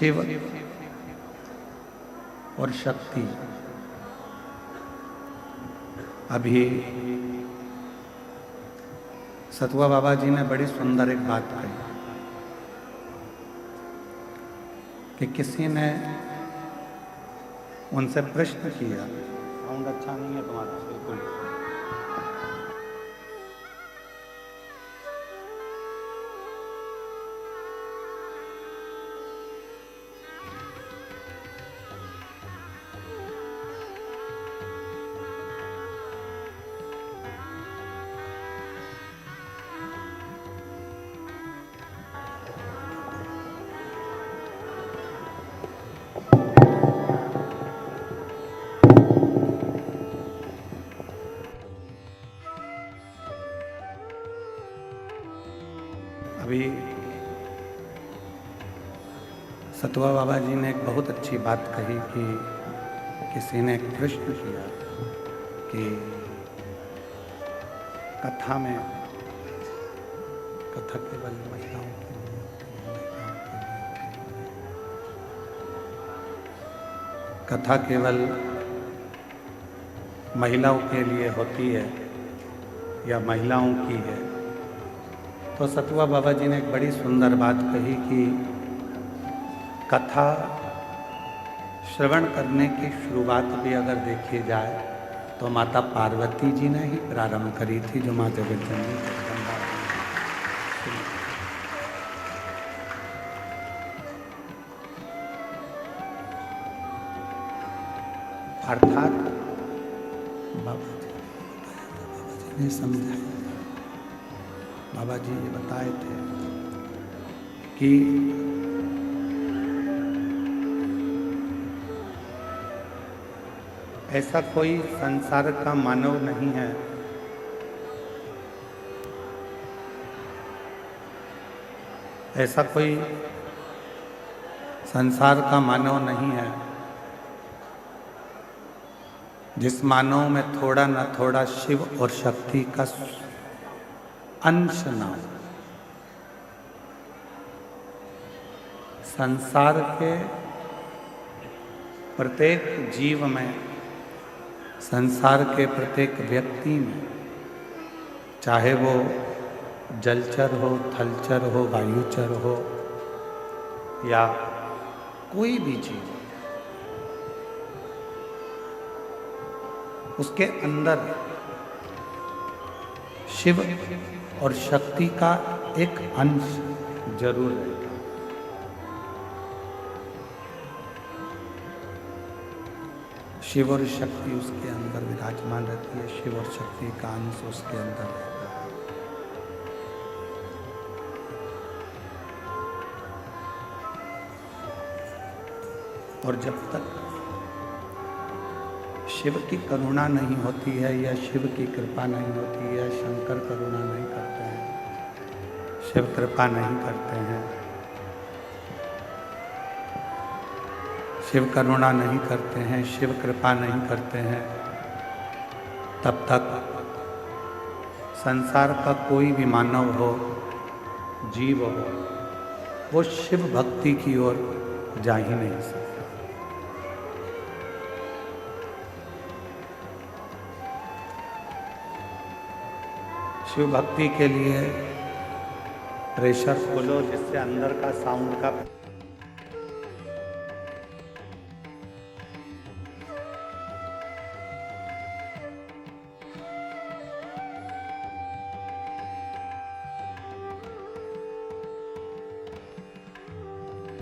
शिव और शक्ति। अभी सतुआ बाबा जी ने बड़ी सुंदर एक बात कही कि किसी ने उनसे प्रश्न किया, साउंड अच्छा नहीं है तुम्हारा बिल्कुल। अभी सतुआ बाबा जी ने एक बहुत अच्छी बात कही कि किसी ने एक प्रश्न किया कि कथा में कथा केवल महिलाओं के लिए, कथा केवल महिलाओं के लिए होती है या महिलाओं की है। तो सतुआ बाबा जी ने एक बड़ी सुंदर बात कही कि कथा श्रवण करने की शुरुआत भी अगर देखी जाए तो माता पार्वती जी ने ही प्रारंभ करी थी, जो माँ जगतजननी अर्थात बाबा जी ने समझाया, बाबा जी ये बताए थे कि ऐसा कोई संसार का मानव नहीं है ऐसा कोई संसार का मानव नहीं है जिस मानव में थोड़ा न थोड़ा शिव और शक्ति का अंश न हो। संसार के प्रत्येक जीव में, संसार के प्रत्येक व्यक्ति में, चाहे वो जलचर हो, थलचर हो, वायुचर हो या कोई भी जीव, उसके अंदर शिव और शक्ति का एक अंश जरूर रहेगा। शिव और शक्ति उसके अंदर विराजमान रहती है, शिव और शक्ति का अंश उसके अंदर रहता है। और जब तक शिव की करुणा नहीं होती है या शिव की कृपा नहीं होती है, शंकर करुणा नहीं करते हैं, शिव कृपा नहीं करते हैं, शिव करुणा नहीं करते हैं, शिव कृपा नहीं करते हैं, तब तक संसार का कोई भी मानव हो, जीव हो, वो शिव भक्ति की ओर जा ही नहीं सकता। शिव भक्ति के लिए प्रेशर खोलो जिससे अंदर का साउंड का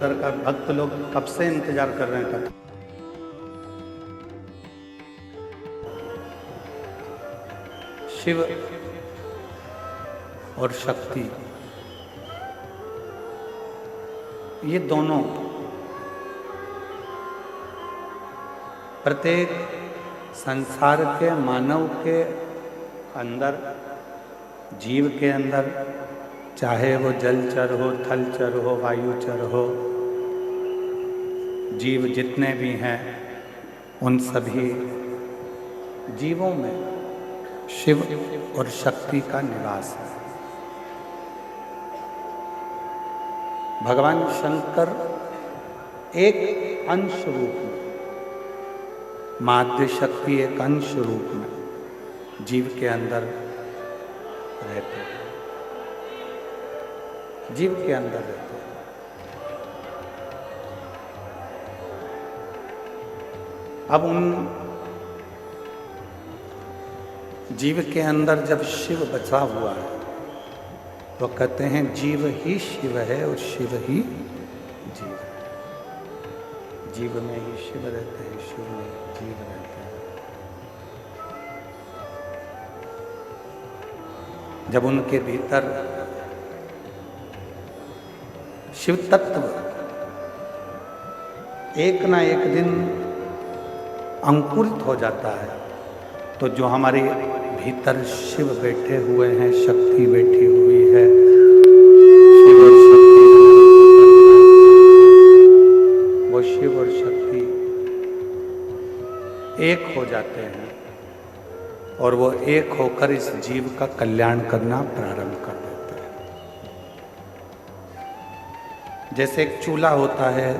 का भक्त लोग कब से इंतजार कर रहे हैं। शिव और शक्ति, ये दोनों प्रत्येक संसार के मानव के अंदर, जीव के अंदर, चाहे वो जलचर हो, थलचर हो, वायुचर हो, जीव जितने भी हैं उन सभी जीवों में शिव और शक्ति का निवास है। भगवान शंकर एक अंश रूप में, माध्य शक्ति एक अंश रूप में जीव के अंदर रहते हैं, जीव के अंदर रहते हैं। अब उन जीव के अंदर जब शिव बचा हुआ है तो कहते हैं जीव ही शिव है और शिव ही जीव है। जीव में ही शिव रहते हैं, शिव में ही जीव रहते हैं। जब उनके भीतर शिव तत्व एक ना एक दिन अंकुरित हो जाता है तो जो हमारे भीतर शिव बैठे हुए हैं, शक्ति बैठी हुई है, शिव और शक्ति, वो शिव और शक्ति एक हो जाते हैं और वो एक होकर इस जीव का कल्याण करना प्रारंभ कर देते हैं। जैसे एक चूल्हा होता है,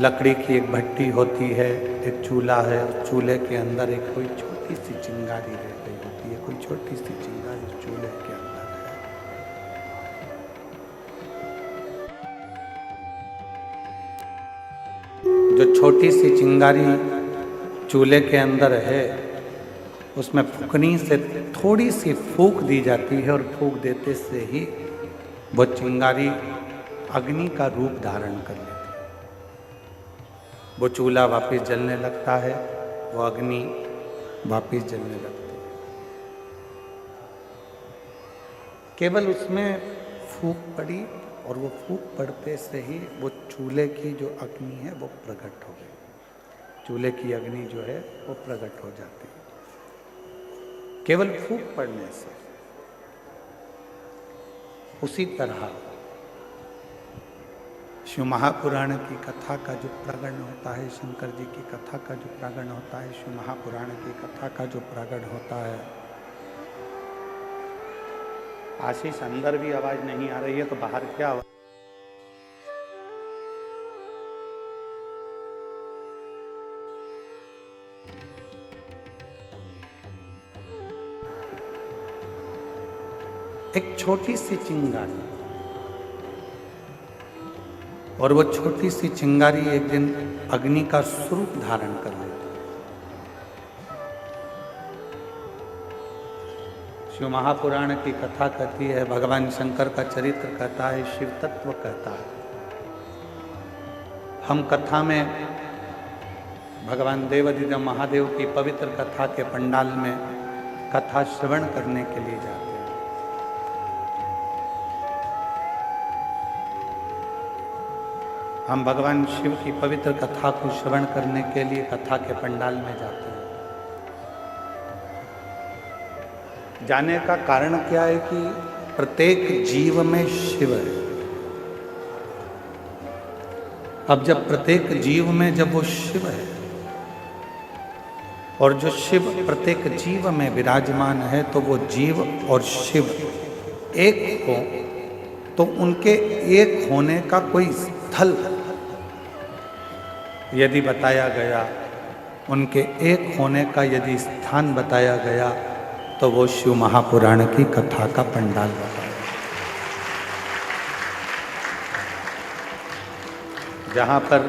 लकड़ी की एक भट्टी होती है, एक चूल्हा है, उस चूल्हे के अंदर एक कोई छोटी सी चिंगारी रह गई होती है, कोई छोटी सी चिंगारी चूल्हे के अंदर है। जो छोटी सी चिंगारी चूल्हे के अंदर है, उसमें फूकनी से थोड़ी सी फूंक दी जाती है और फूंक देते से ही वो चिंगारी अग्नि का रूप धारण कर लेती है। वो चूल्हा वापस जलने लगता है, वो अग्नि वापस जलने लगती है। केवल उसमें फूंक पड़ी और वो फूंक पड़ते से ही वो चूल्हे की जो अग्नि है वो प्रकट हो गई। चूल्हे की अग्नि जो है वो प्रकट हो जाती है केवल फूंक पड़ने से। उसी तरह शिव महापुराण की कथा का जो प्रागण होता है, शंकर जी की कथा का जो प्रागण होता है, शिव महापुराण की कथा का जो प्रागण होता है। आशीष, अंदर भी आवाज नहीं आ रही है तो बाहर क्या आवाज? एक छोटी सी चिंगारी, और वो छोटी सी चिंगारी एक दिन अग्नि का स्वरूप धारण कर लेती है। शिव महापुराण की कथा कहती है, भगवान शंकर का चरित्र कहता है, शिव तत्व कहता है। हम कथा में भगवान देवाधिदेव महादेव की पवित्र कथा के पंडाल में कथा श्रवण करने के लिए जाते हैं। हम भगवान शिव की पवित्र कथा को श्रवण करने के लिए कथा के पंडाल में जाते हैं। जाने का कारण क्या है कि प्रत्येक जीव में शिव है। अब जब प्रत्येक जीव में जब वो शिव है और जो शिव प्रत्येक जीव में विराजमान है, तो वो जीव और शिव एक हो तो उनके एक होने का कोई स्थल यदि बताया गया, उनके एक होने का यदि स्थान बताया गया, तो वो शिव महापुराण की कथा का पंडाल बताया, जहाँ पर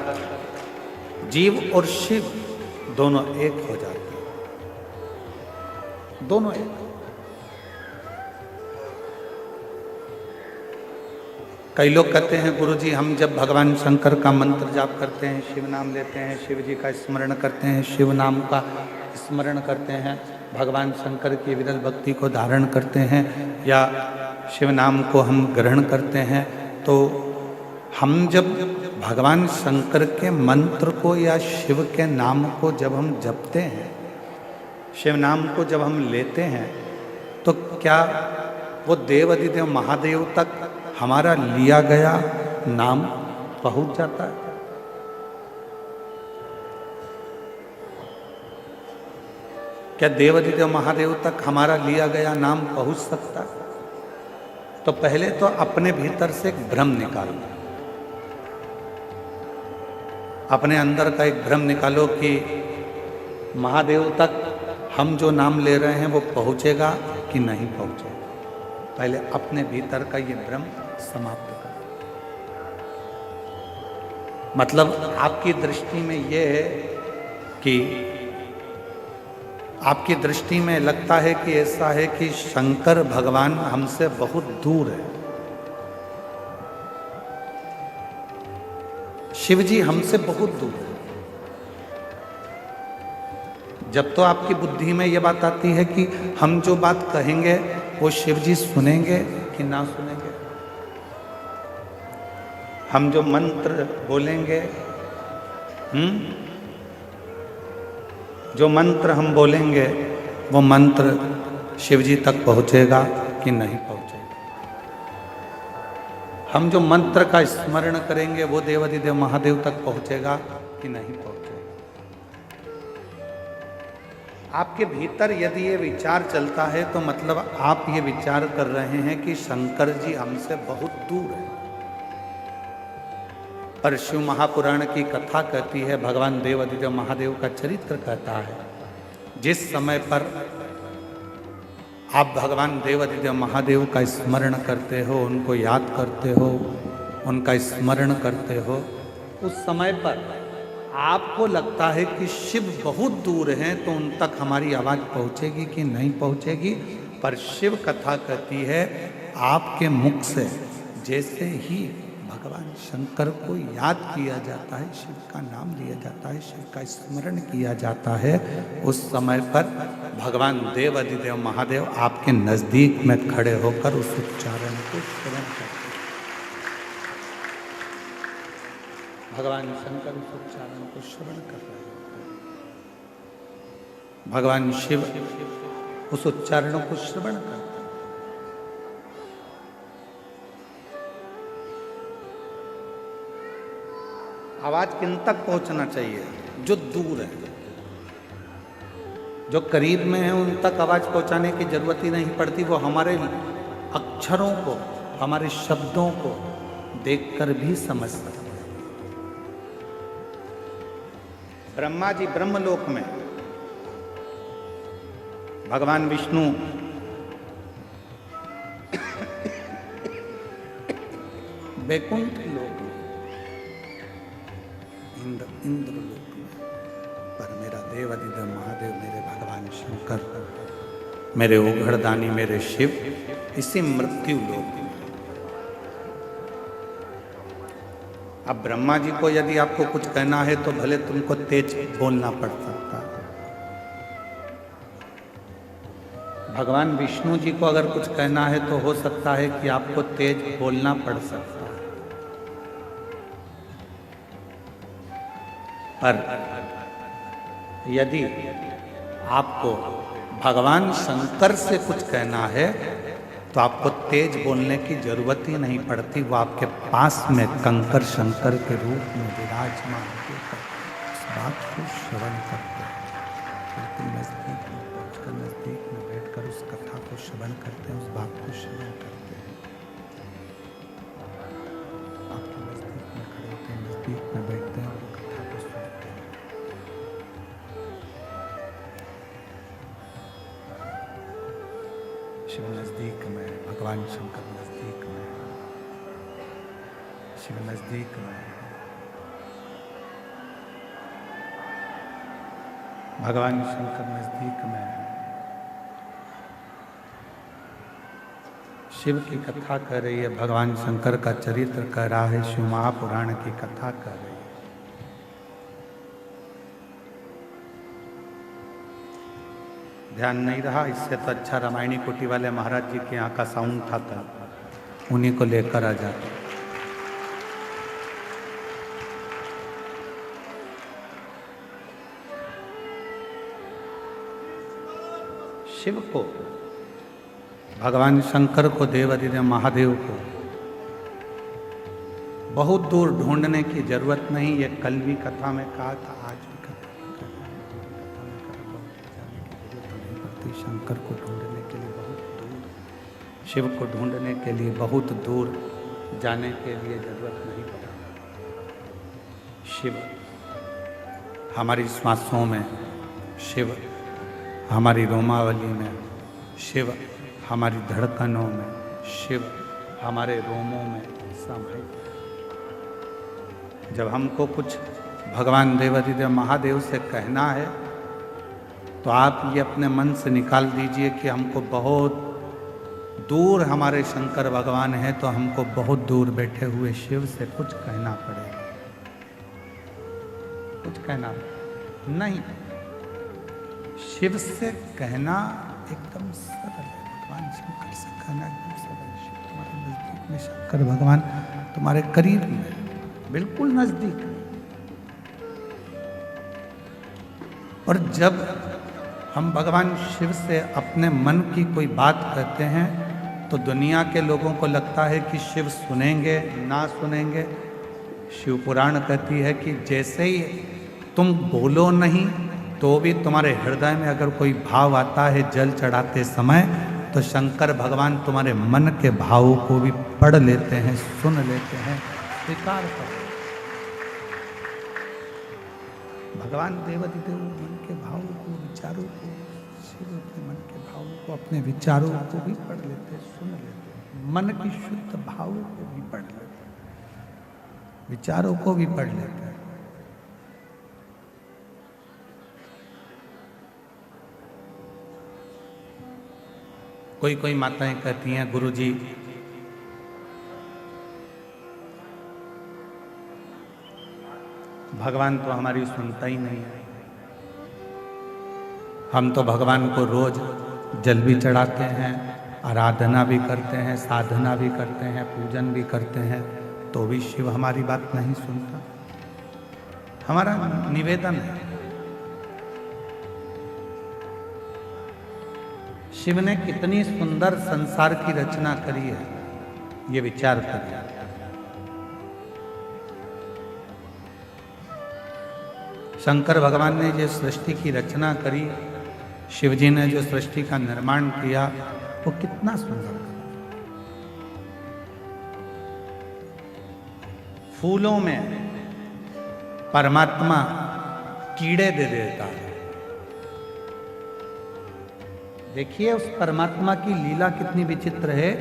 जीव और शिव दोनों एक हो जाते हैं, दोनों एक। कई लोग कहते हैं, गुरुजी हम जब भगवान शंकर का मंत्र जाप करते हैं, शिव नाम लेते हैं, शिव जी का स्मरण करते हैं, शिव नाम का स्मरण करते हैं, भगवान शंकर की विरल भक्ति को धारण करते हैं या शिव नाम को हम ग्रहण करते हैं, तो हम जब भगवान शंकर के मंत्र को या शिव के नाम को जब हम जपते हैं, शिव नाम को जब हम लेते हैं, तो क्या वो देवाधिदेव महादेव तक हमारा लिया गया नाम पहुंच जाता है? क्या देवाधिदेव महादेव तक हमारा लिया गया नाम पहुंच सकता है? तो पहले तो अपने भीतर से एक भ्रम निकालना, अपने अंदर का एक भ्रम निकालो कि महादेव तक हम जो नाम ले रहे हैं वो पहुंचेगा कि नहीं पहुंचेगा। पहले अपने भीतर का ये भ्रम समाप्त करो। मतलब आपकी दृष्टि में ये है कि आपकी दृष्टि में लगता है कि ऐसा है कि शंकर भगवान हमसे बहुत दूर है, शिव जी हमसे बहुत दूर है। जब तो आपकी बुद्धि में यह बात आती है कि हम जो बात कहेंगे वो शिव जी सुनेंगे कि ना सुनेंगे, हम जो मंत्र बोलेंगे, जो मंत्र हम बोलेंगे वो मंत्र शिव जी तक पहुंचेगा कि नहीं पहुंचेगा, हम जो मंत्र का स्मरण करेंगे वो देवाधिदेव महादेव तक पहुंचेगा कि नहीं पहुंचेगा। आपके भीतर यदि ये विचार चलता है तो मतलब आप ये विचार कर रहे हैं कि शंकर जी हमसे बहुत दूर है। पर शिव महापुराण की कथा कहती है, भगवान देवाधिदेव महादेव का चरित्र कहता है, जिस समय पर आप भगवान देवाधिदेव महादेव का स्मरण करते हो, उनको याद करते हो, उनका स्मरण करते हो, उस समय पर आपको लगता है कि शिव बहुत दूर हैं, तो उन तक हमारी आवाज़ पहुंचेगी कि नहीं पहुंचेगी। पर शिव कथा कहती है आपके मुख से जैसे ही भगवान शंकर को याद किया जाता है, शिव का नाम लिया जाता है, शिव का स्मरण किया जाता है, उस समय पर भगवान देवाधिदेव महादेव आपके नज़दीक में खड़े होकर उस उच्चारण को श्रवण करते हैं। भगवान शंकर उस उच्चारण को श्रवण कर रहे हैं, भगवान शिव उस उच्चारणों को श्रवण करते हैं। आवाज किन तक पहुंचना चाहिए? जो दूर है, जो करीब में है उन तक आवाज पहुंचाने की जरूरत ही नहीं पड़ती, वो हमारे अक्षरों को, हमारे शब्दों को देखकर भी समझ सकते हैं। ब्रह्मा जी ब्रह्मलोक में, भगवान विष्णु वैकुंठ लोक में, इंद्र लोक में, पर मेरा देवाधिदेव महादेव, मेरे भगवान शंकर, मेरे ओघड़दानी, मेरे शिव इसी मृत्यु लोक में। अब ब्रह्मा जी को यदि आपको कुछ कहना है तो भले तुमको तेज बोलना पड़ सकता है, भगवान विष्णु जी को अगर कुछ कहना है तो हो सकता है कि आपको तेज बोलना पड़ सकता है। पर यदि आपको भगवान शंकर से कुछ कहना है तो आपको तेज बोलने की जरूरत ही नहीं पड़ती, वो आपके पास में कंकर शंकर के रूप में विराजमान होकर उस बात को श्रवण करते हैं। बिल्कुल नजदीक में पहुंचकर, नजदीक में बैठकर उस कथा को श्रवण करते हैं, उस बात को श्रवण करते हैं। आपके नजदीक में खड़े होते हैं, नजदीक में बैठते हैं और कथा को सुनते हैं। शिव नजदीक में, भगवान शंकर नजदीक में, शिव नजदीक में, भगवान शंकर नजदीक में। शिव की कथा कर रही है, भगवान शंकर का चरित्र कर रहा है, शिव महापुराण की कथा कर रही है। ध्यान नहीं रहा, इससे तो अच्छा रामायणी कुटी वाले महाराज जी के यहाँ का साउंड था, उन्हीं को लेकर आ जाते। शिव को, भगवान शंकर को, देवाधिदेव महादेव को बहुत दूर ढूंढने की जरूरत नहीं। ये कल भी कथा में कहा था, आज भी शंकर को ढूंढने के लिए बहुत दूर, शिव को ढूंढने के लिए बहुत दूर जाने के लिए जरूरत नहीं पड़ा। शिव हमारी श्वासों में शिव, हमारी रोमावली में शिव, हमारी धड़कनों में शिव, हमारे रोमों में समाहित। जब हमको कुछ भगवान देवाधिदेव महादेव से कहना है तो आप ये अपने मन से निकाल दीजिए कि हमको बहुत दूर हमारे शंकर भगवान हैं, तो हमको बहुत दूर बैठे हुए शिव से कुछ कहना पड़ेगा। कुछ कहना नहीं, शिव से कहना एकदम सरल है। भगवान शंकर से कहना एकदम सरल है। शिव तुम्हारे नजदीक में, शंकर भगवान तुम्हारे करीब में, बिल्कुल नजदीक। और जब हम भगवान शिव से अपने मन की कोई बात कहते हैं तो दुनिया के लोगों को लगता है कि शिव सुनेंगे ना सुनेंगे। शिव पुराण कहती है कि जैसे ही तुम बोलो नहीं तो भी तुम्हारे हृदय में अगर कोई भाव आता है जल चढ़ाते समय, तो शंकर भगवान तुम्हारे मन के भावों को भी पढ़ लेते हैं, सुन लेते हैं, स्वीकार करते हैं। भगवान देवाधिदेव मन के भावों को, विचारों को, शिव अपने मन के भावों को, अपने विचारों को भी पढ़ लेते हैं, सुन लेते हैं। मन की शुद्ध भावों को भी पढ़ लेते हैं, विचारों को भी पढ़ लेते हैं। कोई कोई माताएं कहती हैं, गुरुजी भगवान तो हमारी सुनता ही नहीं है। हम तो भगवान को रोज जल भी चढ़ाते हैं, आराधना भी करते हैं, साधना भी करते हैं, पूजन भी करते हैं, तो भी शिव हमारी बात नहीं सुनता। हमारा निवेदन है, शिव ने कितनी सुंदर संसार की रचना करी है, ये विचार करिए। शंकर भगवान ने जो सृष्टि की रचना करी, शिव जी ने जो सृष्टि का निर्माण किया, वो कितना सुंदर। फूलों में परमात्मा कीड़े दे देता है। देखिए उस परमात्मा की लीला कितनी विचित्र है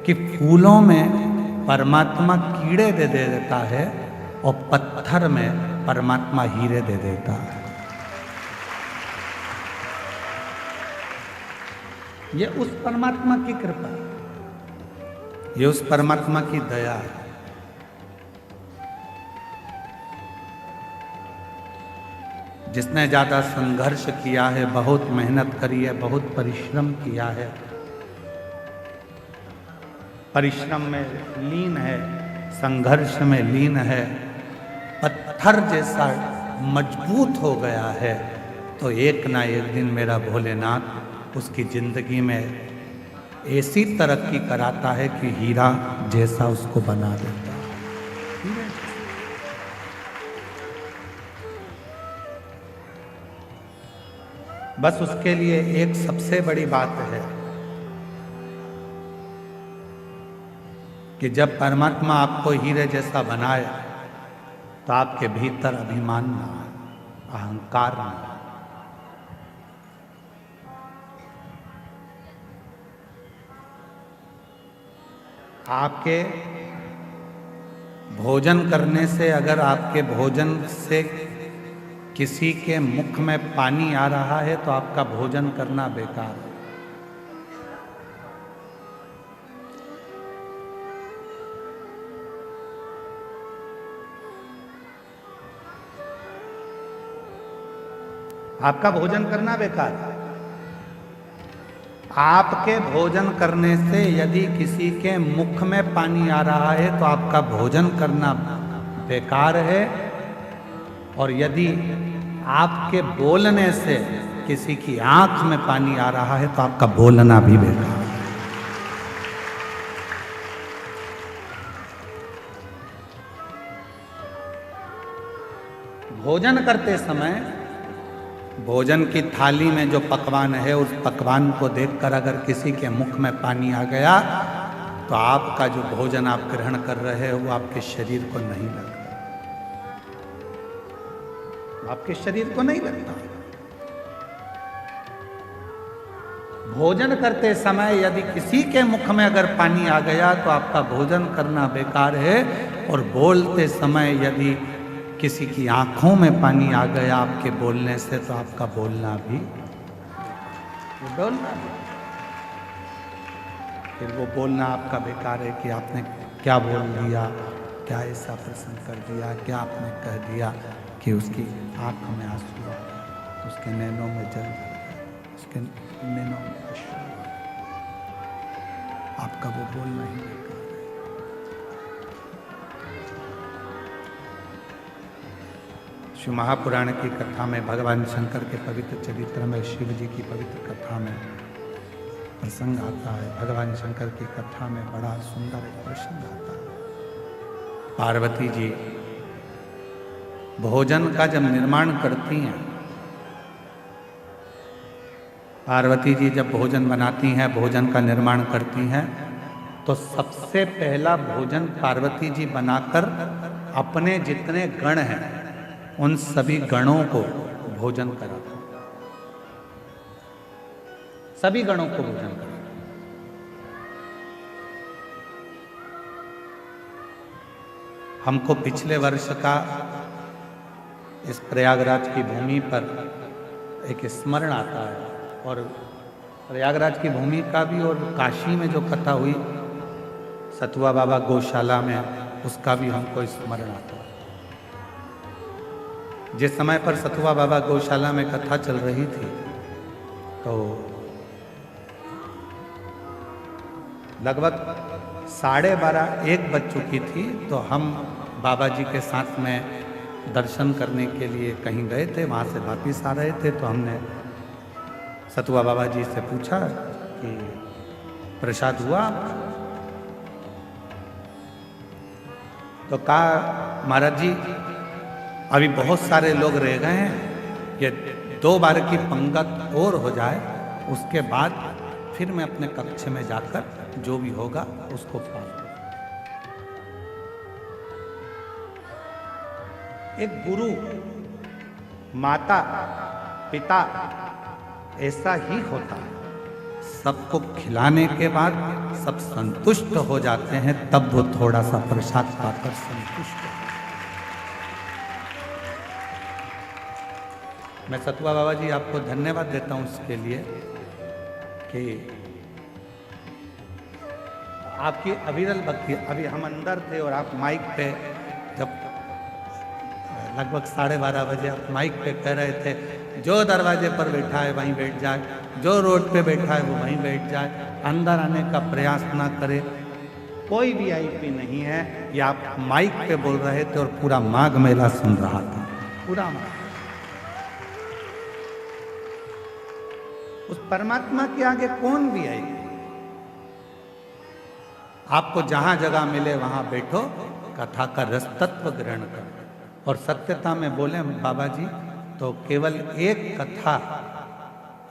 कि फूलों में परमात्मा कीड़े दे देता है और पत्थर में परमात्मा हीरे दे देता है। ये उस परमात्मा की कृपा, ये उस परमात्मा की दया है। जिसने ज्यादा संघर्ष किया है, बहुत मेहनत करी है, बहुत परिश्रम किया है, परिश्रम में लीन है, संघर्ष में लीन है, पत्थर जैसा मजबूत हो गया है, तो एक ना एक दिन मेरा भोलेनाथ उसकी जिंदगी में ऐसी तरक्की कराता है कि हीरा जैसा उसको बना देता है। बस उसके लिए एक सबसे बड़ी बात है कि जब परमात्मा आपको हीरे जैसा बनाए तो आपके भीतर अभिमान ना आए, अहंकार ना आए। आपके भोजन करने से, अगर आपके भोजन से किसी के मुख में पानी आ रहा है तो आपका भोजन करना बेकार है। आपका भोजन करना बेकार है। आपके भोजन करने से यदि किसी के मुख में पानी आ रहा है तो आपका भोजन करना बेकार है, और यदि आपके बोलने से किसी की आंख में पानी आ रहा है तो आपका बोलना भी बेकार है। भोजन करते समय भोजन की थाली में जो पकवान है, उस पकवान को देखकर अगर किसी के मुख में पानी आ गया तो आपका जो भोजन आप ग्रहण कर रहे हो वो आपके शरीर को नहीं लग रहा। आपके शरीर को नहीं लगता। भोजन करते समय यदि किसी के मुख में अगर पानी आ गया तो आपका भोजन करना बेकार है, और बोलते समय यदि किसी की आंखों में पानी आ गया आपके बोलने से तो आपका बोलना भी फिर वो बोलना आपका बेकार है कि आपने क्या बोल दिया, क्या ऐसा प्रश्न कर दिया, क्या आपने कह दिया कि उसकी आंख में आंसू आ गया, उसके नैनों में जल, उसके नैनों में अश्रु, आपका वो बोलना ही बेकार है। शिव महापुराण की कथा में भगवान शंकर के पवित्र चरित्र में शिव जी की पवित्र कथा में प्रसंग आता है। भगवान शंकर की कथा में बड़ा सुंदर एक प्रसंग आता है। पार्वती जी भोजन का जब निर्माण करती हैं, पार्वती जी जब भोजन बनाती हैं, भोजन का निर्माण करती हैं, तो सबसे पहला भोजन पार्वती जी बनाकर अपने जितने गण हैं उन सभी गणों को भोजन कराते हैं, सभी गणों को भोजन कराते हैं। हमको पिछले वर्ष का इस प्रयागराज की भूमि पर एक स्मरण आता है, और प्रयागराज की भूमि का भी और काशी में जो कथा हुई सतुआ बाबा गौशाला में, उसका भी हमको स्मरण आता है। जिस समय पर सतुआ बाबा गौशाला में कथा चल रही थी तो लगभग 12:30-1 बज चुकी थी, तो हम बाबा जी के साथ में दर्शन करने के लिए कहीं गए थे, वहाँ से वापिस आ रहे थे, तो हमने सतुआ बाबा जी से पूछा कि प्रसाद हुआ? तो कहा महाराज जी अभी बहुत सारे लोग रह गए हैं, ये 2 बार की पंगत और हो जाए उसके बाद फिर मैं अपने कक्ष में जाकर जो भी होगा उसको पालूंगा। एक गुरु, माता, पिता ऐसा ही होता है, सबको खिलाने के बाद सब संतुष्ट हो जाते हैं, तब वो थोड़ा सा प्रसाद पाकर संतुष्ट हो। मैं सतुआ बाबा जी आपको धन्यवाद देता हूं इसके लिए कि आपकी अविरल भक्ति। अभी हम अंदर थे और आप माइक पे जब लगभग 12:30 बजे आप माइक पे कह रहे थे जो दरवाजे पर बैठा है वहीं बैठ जाए, जो रोड पे बैठा है वो वहीं बैठ जाए, अंदर आने का प्रयास ना करे। कोई वीआईपी नहीं है, ये आप माइक पे बोल रहे थे और पूरा माघ मेला सुन रहा था, पूरा माघ। उस परमात्मा के आगे कौन वीआईपी? आपको जहां जगह मिले वहां बैठो, कथा का रस तत्व ग्रहण करो। और सत्यता में बोले बाबा जी तो केवल एक कथा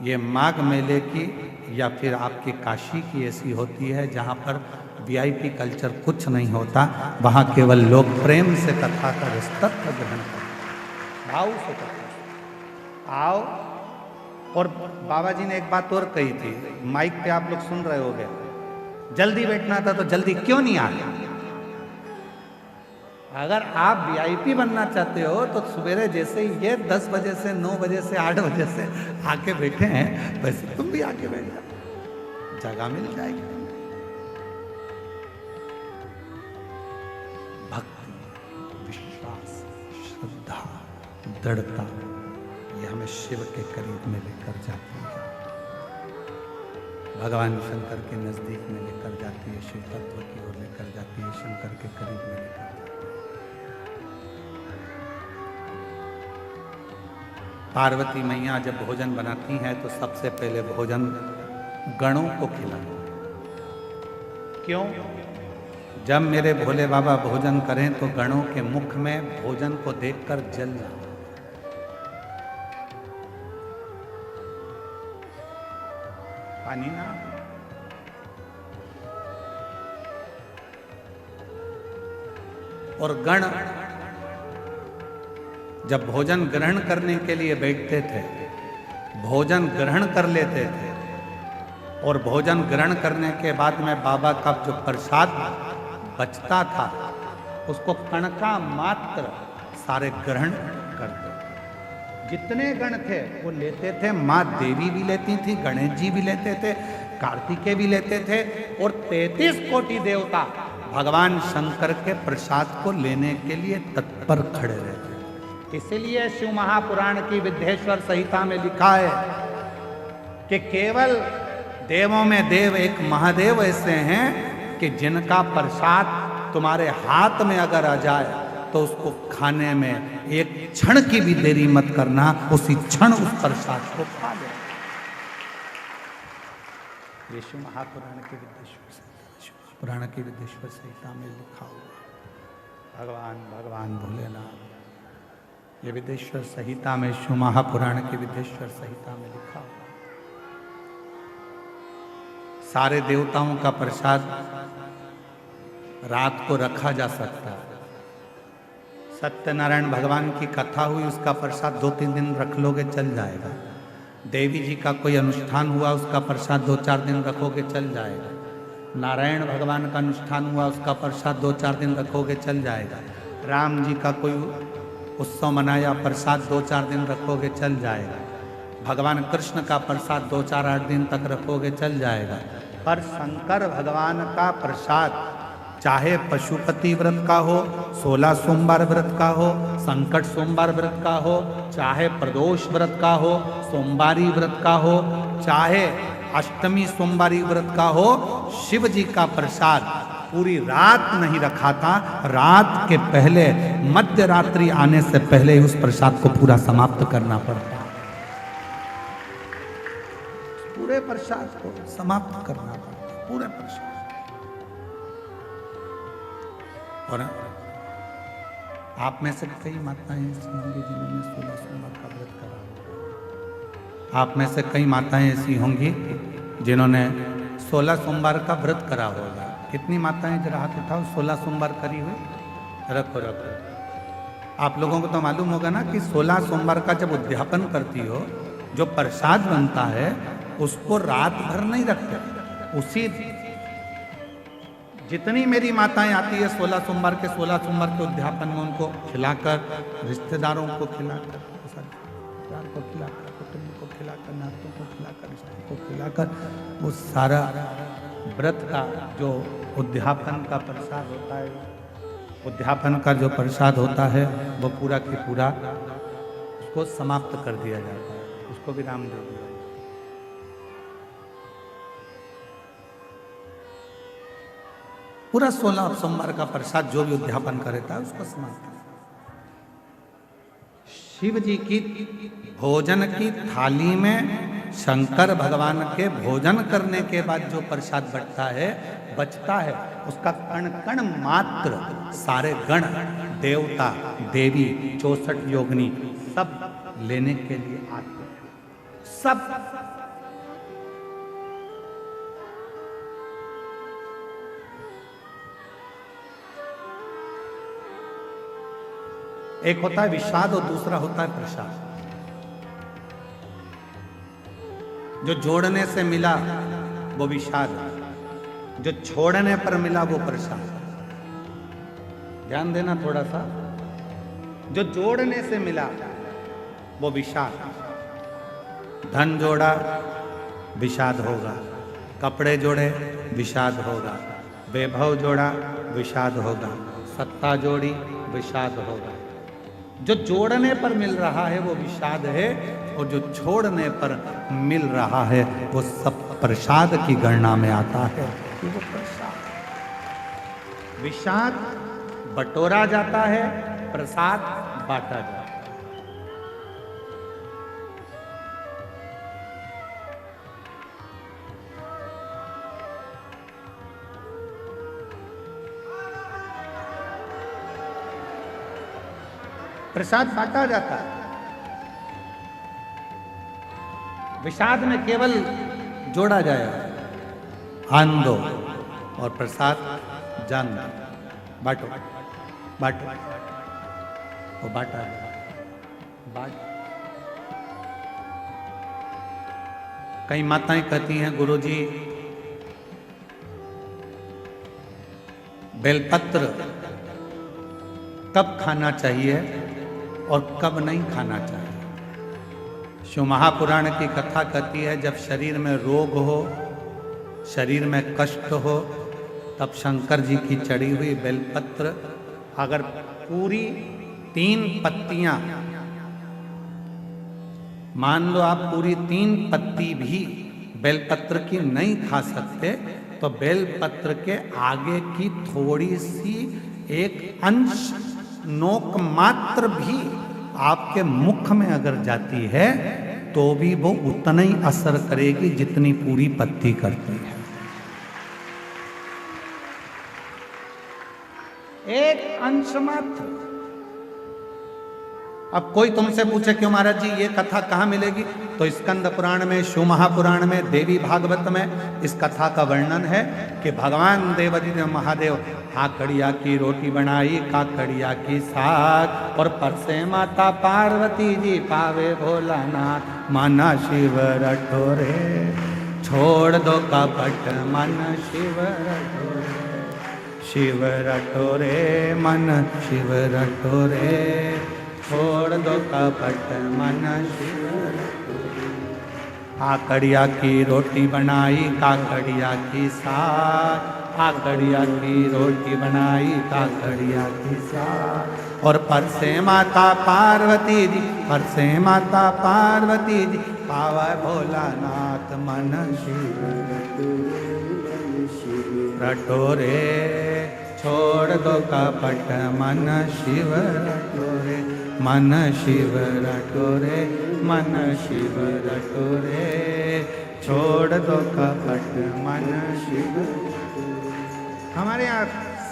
ये माघ मेले की या फिर आपकी काशी की ऐसी होती है जहाँ पर वीआईपी कल्चर कुछ नहीं होता, वहाँ केवल लोग प्रेम से कथा का रसतत्व ग्रहण करते, भाव से कथा आओ। और बाबा जी ने एक बात और कही थी, माइक पे आप लोग सुन रहे होगे, जल्दी बैठना था तो जल्दी क्यों नहीं आ गया? अगर आप वीआईपी बनना चाहते हो तो सवेरे जैसे ही ये 10 बजे से 9 बजे से 8 बजे से आके बैठे हैं, वैसे तुम भी आके बैठ जाओ, जगह मिल जाएगी। भक्ति, विश्वास, श्रद्धा, दृढ़ता ये हमें शिव के करीब में लेकर जाती है, भगवान शंकर के नजदीक में लेकर जाती है, शिव तत्व की ओर लेकर जाती है, शंकर के करीब में लेकर जाती है। पार्वती मैया जब भोजन बनाती हैं तो सबसे पहले भोजन गणों को खिलाती। क्यों? जब मेरे भोले बाबा भोजन करें तो गणों के मुख में भोजन को देखकर जल जाए। पानी ना, और गण जब भोजन ग्रहण करने के लिए बैठते थे, भोजन ग्रहण कर लेते थे और भोजन ग्रहण करने के बाद में बाबा का जो प्रसाद बचता था उसको कणका मात्र सारे ग्रहण करते थे। जितने गण थे वो लेते थे, माँ देवी भी लेती थी, गणेश जी भी लेते थे, कार्तिकेय भी लेते थे और 33 कोटि देवता भगवान शंकर के प्रसाद को लेने के लिए तत्पर खड़े रहते। इसीलिए शिव महापुराण की विद्येश्वर संहिता में लिखा है कि केवल देवों में देव एक महादेव ऐसे हैं कि जिनका प्रसाद तुम्हारे हाथ में अगर आ जाए तो उसको खाने में एक क्षण की भी देरी मत करना, उसी क्षण उस प्रसाद को खा ले। ये शिव महापुराण की विद्येश्वर संहिता में लिखा हुआ भगवान भोलेनाथ। ये विद्येश्वर संहिता में, शिव महापुराण की विद्येश्वर संहिता में लिखा हुआ। सारे देवताओं का प्रसाद रात को रखा जा सकता है। सत्यनारायण भगवान की कथा हुई, उसका प्रसाद 2-3 दिन रख लोगे चल जाएगा। देवी जी का कोई अनुष्ठान हुआ, उसका प्रसाद 2-4 दिन रखोगे चल जाएगा। नारायण भगवान का अनुष्ठान हुआ, उसका प्रसाद 2-4 दिन रखोगे चल जाएगा। राम जी का कोई उत्सव मनाया, प्रसाद 2-4 दिन रखोगे चल जाएगा। भगवान कृष्ण का प्रसाद 2-4-8 दिन तक रखोगे चल जाएगा। पर शंकर भगवान का प्रसाद चाहे पशुपति व्रत का हो, 16 सोमवार व्रत का हो, संकट सोमवार व्रत का हो, चाहे प्रदोष व्रत का हो, सोमवारी व्रत का हो, चाहे अष्टमी सोमवारी व्रत का हो, शिव जी का प्रसाद पूरी रात नहीं रखा था। रात के पहले, मध्य रात्रि आने से पहले उस प्रसाद को पूरा समाप्त करना पड़ता। पूरे प्रसाद को समाप्त करना पड़ता, पूरे प्रसाद। और आप में से कई माताएं ऐसी होंगी जिन्होंने 16 सोमवार का व्रत करा। आप में से कई माताएं ऐसी होंगी जिन्होंने 16 सोमवार का व्रत करा होगा। कितनी माताएं जरा हाथ उठाओ 16 सोमवार करी हुई? रखो। आप लोगों को तो मालूम होगा ना कि 16 सोमवार का जब उद्यापन करती हो, जो प्रसाद बनता है उसको रात भर नहीं रखते। उसी जितनी मेरी माताएं आती है 16 सोमवार के उद्यापन में, उनको खिलाकर, रिश्तेदारों को खिलाकर, रिश्तेदार को खिलाकर, कुटुंब को खिलाकर, नातों को खिलाकर, रिश्ते को खिलाकर, वो सारा व्रत का जो उद्यापन का प्रसाद होता है, उद्यापन का जो प्रसाद होता है वो पूरा की पूरा उसको समाप्त कर दिया जाता है, उसको विराम दे दिया। पूरा 16 सोमवार का प्रसाद जो भी उद्यापन करता है उसको समाप्त। शिव जी की भोजन की थाली में शंकर भगवान के भोजन करने के बाद जो प्रसाद बचता है उसका कण कण मात्र सारे गण, देवता, देवी, 64 योगिनी सब लेने के लिए आते हैं। सब एक होता है विषाद और दूसरा होता है प्रसाद। जो जोड़ने से मिला वो विषाद, जो छोड़ने पर मिला वो प्रसाद। ध्यान देना थोड़ा सा। जो जोड़ने से मिला वो विषाद। धन जोड़ा विषाद होगा, कपड़े जोड़े विषाद होगा, वैभव जोड़ा विषाद होगा, सत्ता जोड़ी विषाद होगा। जो जोड़ने पर मिल रहा है वो विषाद है, और जो छोड़ने पर मिल रहा है वो सब प्रसाद की गणना में आता है। वो प्रसाद, विषाद बटोरा जाता है, प्रसाद बांटा जाता है। प्रसाद बांटा जाता है। विषाद में केवल जोड़ा जाएगा, आन दो और प्रसाद जान दो, बांटो बांटो, वो बांटा जाए। बात कई माताएं कहती हैं गुरुजी बेलपत्र कब खाना चाहिए और कब नहीं खाना चाहिए। शिव महापुराण की कथा कहती है जब शरीर में रोग हो, शरीर में कष्ट हो, तब शंकर जी की चढ़ी हुई बेलपत्र अगर पूरी 3 पत्तियां, मान लो आप पूरी 3 पत्ती भी बेलपत्र की नहीं खा सकते, तो बेलपत्र के आगे की थोड़ी सी एक अंश नोक मात्र भी आपके मुख में अगर जाती है तो भी वो उतना ही असर करेगी जितनी पूरी पत्ती करती है। एक अंश मात्र। अब कोई तुमसे पूछे क्यों महाराज जी ये कथा कहाँ मिलेगी, तो स्कंद पुराण में, शिव महापुराण में, देवी भागवत में इस कथा का वर्णन है कि भगवान देवादिदेव महादेव काकड़िया की रोटी बनाई, काकड़िया की साग, और परसे माता पार्वती जी पावे भोलानाथ, माना शिव रटोरे, छोड़ दो कपट मन शिव रटोरे, शिव रटोरे मन शिव रटोरे, छोड़ दो कपट मन शिव रटोरे। काकड़िया की रोटी बनाई, काकड़िया की साग, काकड़िया की रोटी बनाई, काकड़िया की साग, और परसे माता पार्वती जी, परसे माता पार्वती जी पावा भोलानाथ, मन शिव रटोरे, छोड़ दो कपट मन शिव रटोरे, मन शिव रटोरे, मन शिव रटोरे, छोड़ दो कपट मन शिव। हमारे यहाँ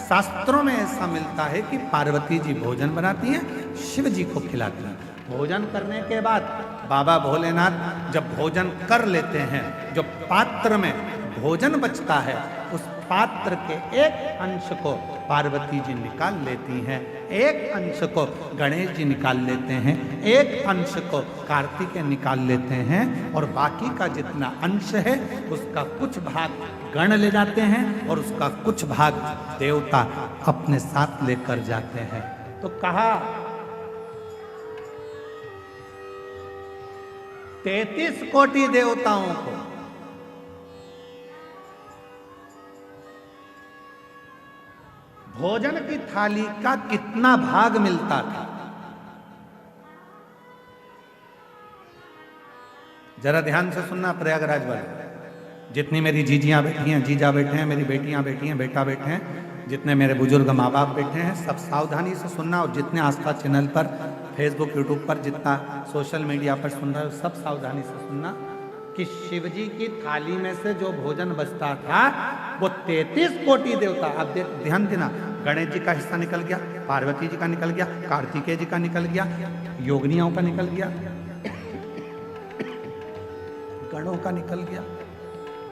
शास्त्रों में ऐसा मिलता है कि पार्वती जी भोजन बनाती हैं, शिव जी को खिलाती हैं। भोजन करने के बाद बाबा भोलेनाथ जब भोजन कर लेते हैं, जो पात्र में भोजन बचता है उस पात्र के एक अंश को पार्वती जी निकाल लेती हैं, एक अंश को गणेश जी निकाल लेते हैं, एक अंश को कार्तिकेय निकाल लेते हैं, और बाकी का जितना अंश है उसका कुछ भाग गण ले जाते हैं और उसका कुछ भाग देवता अपने साथ लेकर जाते हैं। तो कहा 33 कोटि देवताओं को भोजन की थाली का कितना भाग मिलता था, जरा ध्यान से सुनना प्रयागराज वाले। जितनी मेरी जीजियां बैठी हैं, जीजा बैठे हैं, मेरी बेटियां बैठी हैं, बेटा बैठे हैं, जितने मेरे बुजुर्ग माँ बाप बैठे हैं, सब सावधानी से सुनना। और जितने आस्था चैनल पर, फेसबुक, यूट्यूब पर, जितना सोशल मीडिया पर सुन रहे हो, सब सावधानी से सुनना कि शिव जी की थाली में से जो भोजन बचता था वो 33 कोटि देवता, अब ध्यान देना, गणेश जी का हिस्सा निकल गया, पार्वती जी का निकल गया, कार्तिकेय जी का निकल गया, योगिनियों का निकल गया, गणों का निकल गया,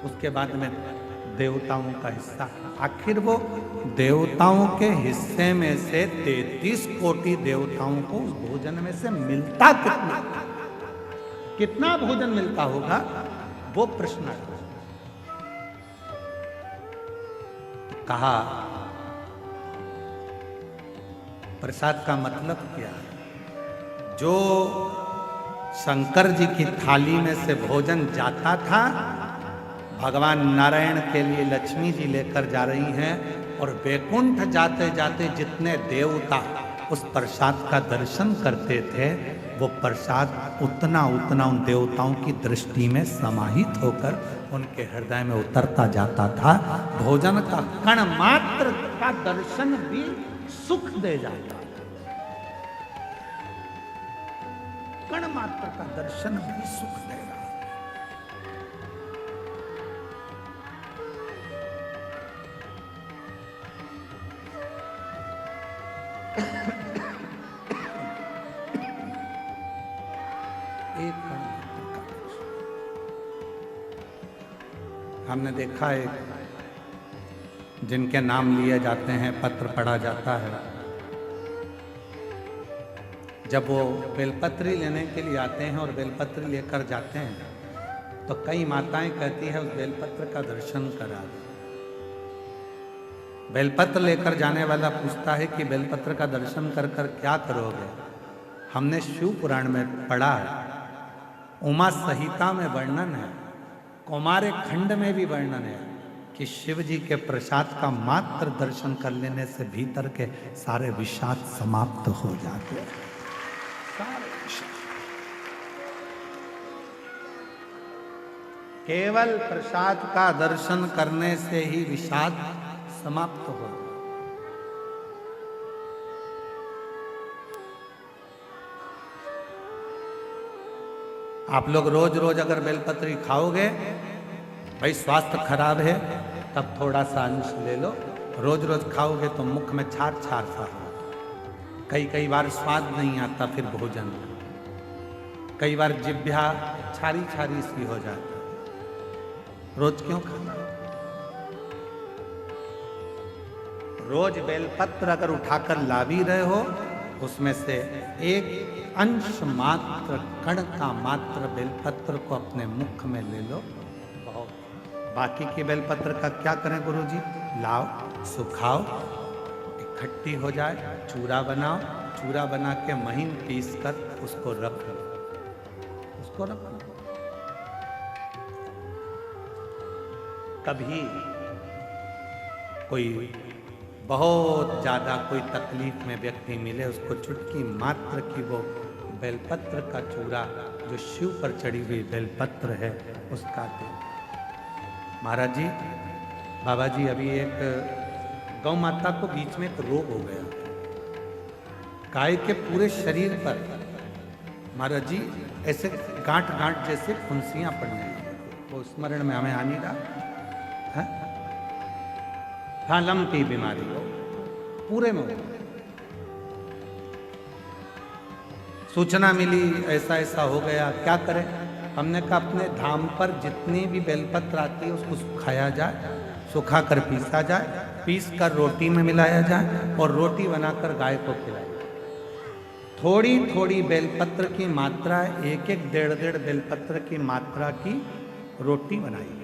उसके बाद में देवताओं का हिस्सा। आखिर वो देवताओं के हिस्से में से 33 कोटि देवताओं को उस भोजन में से मिलता कितना भोजन मिलता होगा, वो प्रश्न है। तो कहा प्रसाद का मतलब क्या है? जो शंकर जी की थाली में से भोजन जाता था, भगवान नारायण के लिए लक्ष्मी जी लेकर जा रही हैं, और वैकुंठ जाते जाते जितने देवता उस प्रसाद का दर्शन करते थे, वो प्रसाद उतना उतना उन देवताओं की दृष्टि में समाहित होकर उनके हृदय में उतरता जाता था। भोजन का कण मात्र का दर्शन भी सुख दे जाता, कण मात्र का दर्शन भी सुख देगा। एक कण मात्र का दर्शन। हमने देखा है जिनके नाम लिए जाते हैं, पत्र पढ़ा जाता है, जब वो बेलपत्री लेने के लिए आते हैं और बेलपत्री लेकर जाते हैं तो कई माताएं कहती है उस बेलपत्र का दर्शन करा दो। बेलपत्र लेकर जाने वाला पूछता है कि बेलपत्र का दर्शन कर कर क्या करोगे? हमने शिव पुराण में पढ़ा है, उमा संहिता में वर्णन है, कौमार खंड में भी वर्णन है कि शिव जी के प्रसाद का मात्र दर्शन कर लेने से भीतर के सारे विषाद समाप्त हो जाते हैं। केवल प्रसाद का दर्शन करने से ही विषाद समाप्त हो। आप लोग रोज रोज अगर बेलपत्री खाओगे, भाई स्वास्थ्य खराब है तब थोड़ा सा अंश ले लो, रोज रोज खाओगे तो मुख में छार छार सा हो, कई बार स्वाद नहीं आता, फिर भोजन कई बार जिह्वा छारी छारी सी हो जाती। रोज क्यों खाना? रोज बेलपत्र अगर उठाकर ला भी रहे हो, उसमें से एक अंश मात्र, कण का मात्र बेलपत्र को अपने मुख में ले लो, बहुत। बाकी के बेलपत्र का क्या करें गुरुजी? लाओ, सुखाओ, इकट्ठी हो जाए, चूरा बनाओ, चूरा बना के महीन पीस कर उसको रख लो, उसको रख लो। कभी कोई बहुत ज्यादा कोई तकलीफ में व्यक्ति मिले, उसको चुटकी मात्र की वो बेलपत्र का चूरा जो शिव पर चढ़ी हुई बेलपत्र है उसका दे। महाराज जी, बाबा जी, अभी एक गौ माता को बीच में एक रोग हो गया, गाय के पूरे शरीर पर महाराज जी ऐसे गांठ गांठ जैसे फुंसियां पड़ने लगी। वो स्मरण में हमें आ नहीं रहा है? हाँ, लंपी बीमारी हो पूरे में। सूचना मिली ऐसा ऐसा हो गया, क्या करें? हमने कहा अपने धाम पर जितनी भी बेलपत्र आती है उसको सुखाया जाए, सुखा कर पीसा जाए, पीस कर रोटी में मिलाया जाए और रोटी बनाकर गाय को खिलाया जाए। थोड़ी थोड़ी बेलपत्र की मात्रा, एक एक डेढ़ डेढ़ बेलपत्र की मात्रा की रोटी बनाई।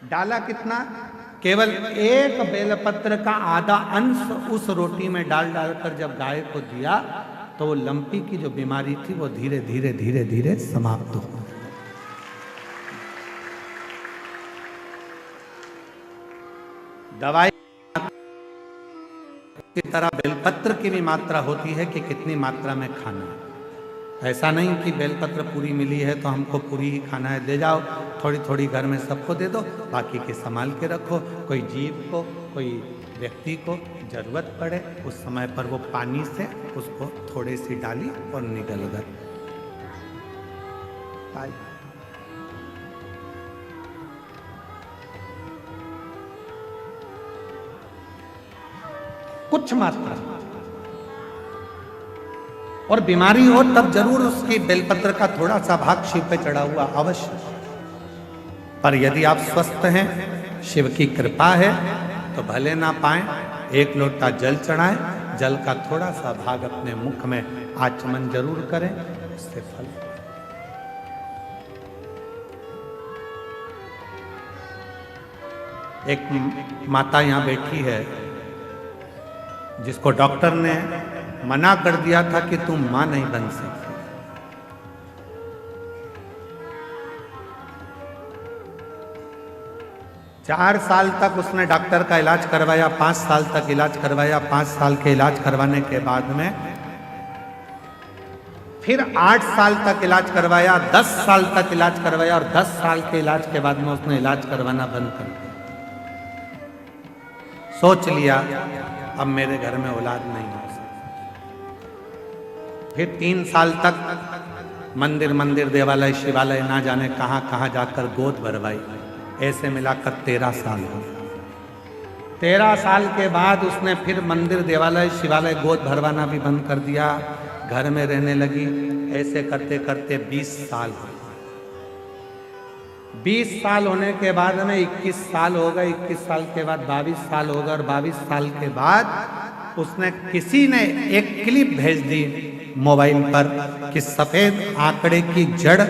डाला कितना? केवल एक बेलपत्र का आधा अंश उस रोटी में डाल डालकर जब गाय को दिया तो वो लंपी की जो बीमारी थी वो धीरे धीरे धीरे धीरे समाप्त हो गई। दवाई की तरह बेलपत्र की भी मात्रा होती है कि कितनी मात्रा में खाना है। ऐसा नहीं कि बेलपत्र पूरी मिली है तो हमको पूरी ही खाना है, दे जाओ, थोड़ी थोड़ी घर में सबको दे दो, बाकी के संभाल के रखो। कोई जीव को, कोई व्यक्ति को जरूरत पड़े उस समय पर वो पानी से उसको थोड़ी सी डाली और निकल गए। कुछ मात्रा, और बीमारी हो तब जरूर उसकी बेलपत्र का थोड़ा सा भाग शिव पे चढ़ा हुआ अवश्य। पर यदि आप स्वस्थ हैं, शिव की कृपा है, तो भले ना पाए, एक लोटा जल चढ़ाएं, जल का थोड़ा सा भाग अपने मुख में आचमन जरूर करें, उससे फल। एक माता यहां बैठी है जिसको डॉक्टर ने मना कर दिया था कि तुम मां नहीं बन सकती। 4 साल तक उसने डॉक्टर का इलाज करवाया, 5 साल तक इलाज करवाया। 5 साल के इलाज करवाने के बाद में फिर 8 साल तक इलाज करवाया, 10 साल तक इलाज करवाया, और 10 साल के इलाज के बाद में उसने इलाज करवाना बंद कर दिया। सोच लिया अब मेरे घर में औलाद नहीं हो सकती। फिर 3 साल तक मंदिर मंदिर, देवालय, शिवालय, ना जाने कहां कहां जाकर गोद भरवाई। ऐसे मिलाकर 13 साल हो। 13 साल के बाद उसने फिर मंदिर, देवालय, शिवालय, गोद भरवाना भी बंद कर दिया, घर में रहने लगी। ऐसे करते करते 20 साल हो। 20 साल होने के बाद में 21 साल होगा, 21 साल के बाद 22 साल होगा, और 22 साल के बाद उसने किसी ने एक क्लिप भेज दी मोबाइल पर कि सफेद आंकड़े की जड़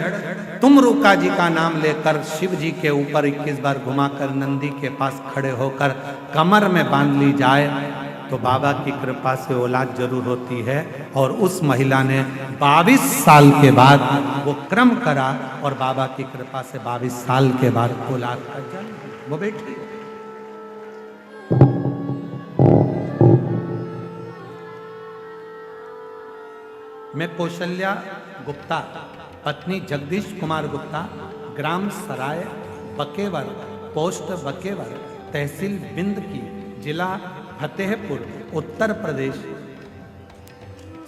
तुम रुका जी का नाम लेकर शिव जी के ऊपर 21 बार घुमाकर नंदी के पास खड़े होकर कमर में बांध ली जाए तो बाबा की कृपा से औलाद जरूर होती है। और उस महिला ने 22 साल के बाद वो क्रम करा और बाबा की कृपा से 22 साल के बाद औलाद का जन्म, वो बेटी। मैं कौशल्या गुप्ता, पत्नी जगदीश कुमार गुप्ता, ग्राम सराय बकेवर, पोस्ट बकेवर, तहसील बिंद की, जिला फतेहपुर, उत्तर प्रदेश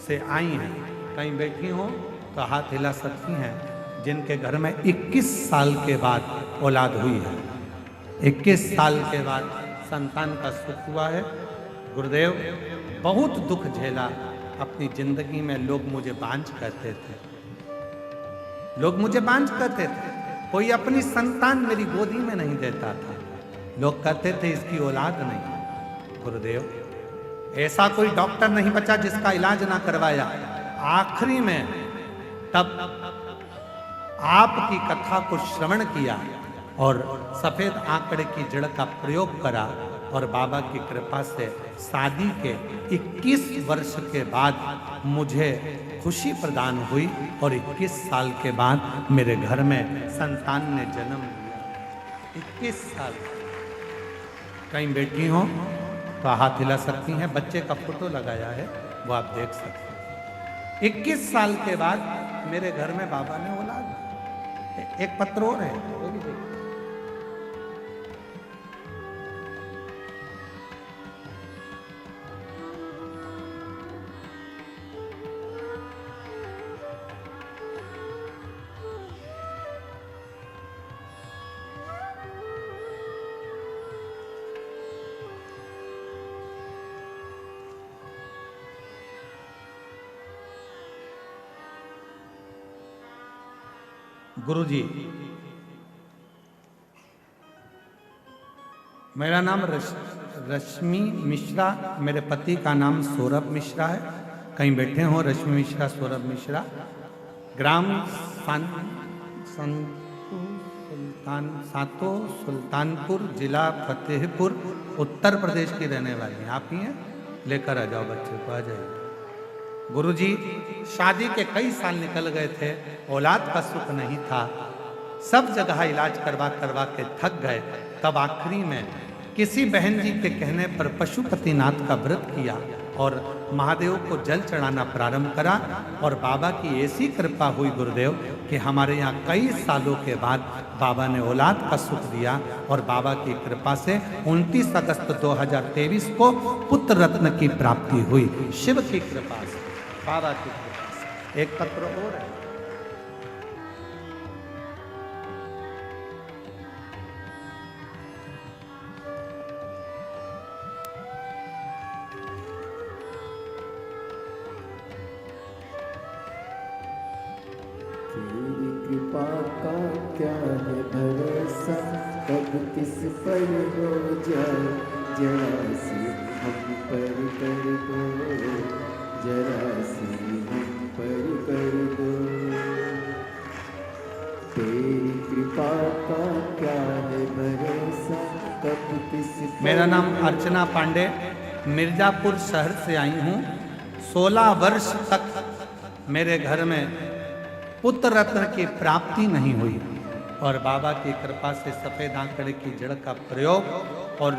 से आई हैं। कहीं बैठी हो तो हाथ हिला सकती हैं जिनके घर में 21 साल के बाद औलाद हुई है, 21 साल के बाद संतान का सुख हुआ है। गुरुदेव, बहुत दुख झेला अपनी जिंदगी में। लोग मुझे बांझ कहते थे, लोग मुझे बांझ कहते थे, कोई अपनी संतान मेरी गोदी में नहीं देता था, लोग कहते थे इसकी औलाद नहीं। गुरुदेव, ऐसा कोई डॉक्टर नहीं बचा जिसका इलाज ना करवाया। आखिरी में तब आपकी कथा को श्रवण किया और सफेद आंकड़े की जड़ का प्रयोग करा और बाबा की कृपा से शादी के 21 वर्ष के बाद मुझे खुशी प्रदान हुई और 21 साल के बाद मेरे घर में संतान ने जन्म लिया। 21 साल। कहीं बैठी हो तो हाथ हिला सकती हैं, बच्चे का फोटो लगाया है वो आप देख सकते हैं। 21 साल के बाद मेरे घर में बाबा ने औलाद। एक पत्र और है वो भी देखिए। गुरुजी, मेरा नाम रश्मि मिश्रा, मेरे पति का नाम सौरभ मिश्रा है। कहीं बैठे हो रश्मि मिश्रा, सौरभ मिश्रा, ग्राम सातो सुल्तानपुर, जिला फतेहपुर, उत्तर प्रदेश की रहने वाली। आप ही हैं? लेकर आ जाओ बच्चे को, आ जाइए। गुरुजी, शादी के कई साल निकल गए थे, औलाद का सुख नहीं था, सब जगह इलाज करवा करवा के थक गए। तब आखिरी में किसी बहन जी के कहने पर पशुपतिनाथ का व्रत किया और महादेव को जल चढ़ाना प्रारंभ करा और बाबा की ऐसी कृपा हुई गुरुदेव कि हमारे यहाँ कई सालों के बाद बाबा ने औलाद का सुख दिया। और बाबा की कृपा से 29 अगस्त 2023 को पुत्र रत्न की प्राप्ति हुई, शिव की कृपा से, बाबा की कृपा से। एक पत्र और है। तेरी कृपा का क्या है भरोसा, कब किस पर हो जाए, जरा सी हम पर कर दो, जरा सी हम पर कर दो। तेरी कृपा का क्या है भरोसा, कब किस पर। मेरा नाम अर्चना पांडे, मिर्जापुर शहर से आई हूँ। 16 वर्ष तक मेरे घर में पुत्र रत्न की प्राप्ति नहीं हुई और बाबा की कृपा से सफेद आंकड़े की जड़ का प्रयोग और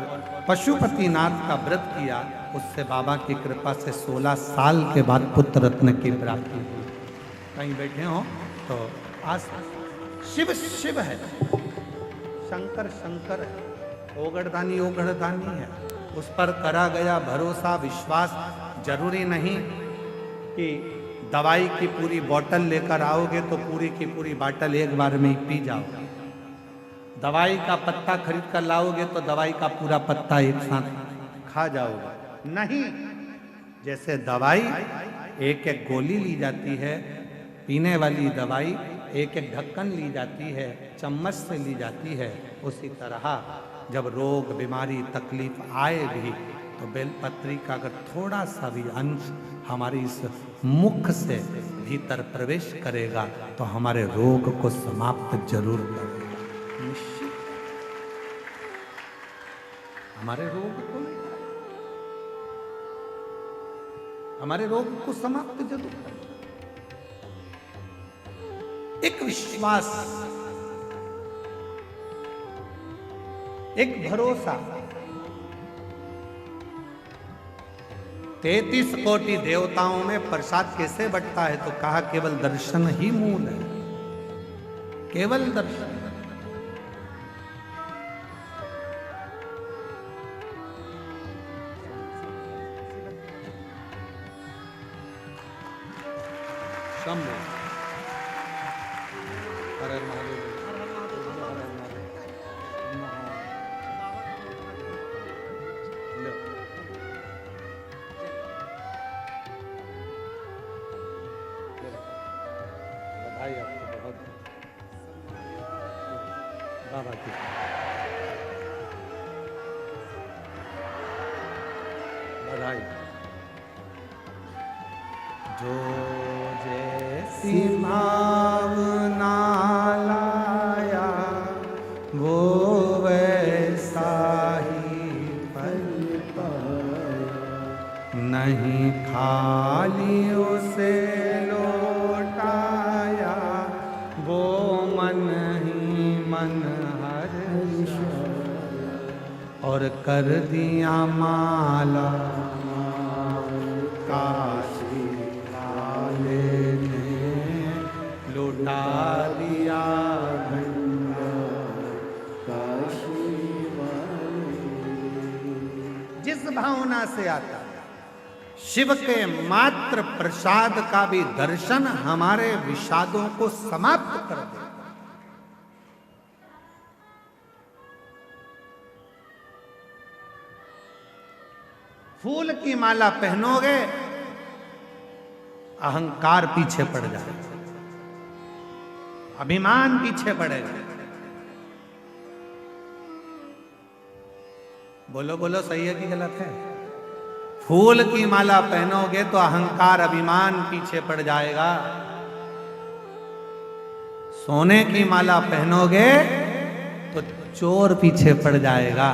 पशुपतिनाथ का व्रत किया, उससे बाबा की कृपा से 16 साल के बाद पुत्र रत्न की प्राप्ति हुई। कहीं बैठे हो तो आज शिव शिव है, शंकर शंकर है, ओगड़दानी ओगड़दानी है, उस पर करा गया भरोसा विश्वास। जरूरी नहीं कि दवाई की पूरी बोतल लेकर आओगे तो पूरी की पूरी बोतल एक बार में ही पी जाओगे। दवाई का पत्ता खरीद कर लाओगे तो दवाई का पूरा पत्ता एक साथ खा जाओगे, नहीं। जैसे दवाई एक एक गोली ली जाती है, पीने वाली दवाई एक एक ढक्कन ली जाती है, चम्मच से ली जाती है, उसी तरह जब रोग बीमारी तकलीफ आए भी तो बेलपत्री का अगर थोड़ा सा भी अंश हमारी इस मुख से भीतर प्रवेश करेगा तो हमारे रोग को समाप्त जरूर करेगा, निश्चित। हमारे रोग को नहीं, हमारे रोग को समाप्त जरूर करेगा। एक विश्वास, एक भरोसा। 33 कोटि देवताओं में प्रसाद कैसे बंटता है? तो कहा केवल दर्शन ही मूल है, केवल दर्शन। शंभु हर हर महादेव। बधाई आपको बहुत, बाबा की बधाई। जो जैसी भावना लाया वो वैसा ही फल पाया, नहीं खाली उसे लौटाया वो मन ही मन हर्ष, और कर दिया माला काशी वाले ने लुटा दिया भंडार काशी वाले। जिस भावना से आता शिव के मात्र प्रसाद का भी दर्शन हमारे विषादों को समाप्त कर दे। फूल की माला पहनोगे अहंकार पीछे पड़ जाएगा, अभिमान पीछे पड़ेगा। बोलो बोलो, सही है कि गलत है? फूल की माला पहनोगे तो अहंकार अभिमान पीछे पड़ जाएगा। सोने की माला पहनोगे तो चोर पीछे पड़ जाएगा।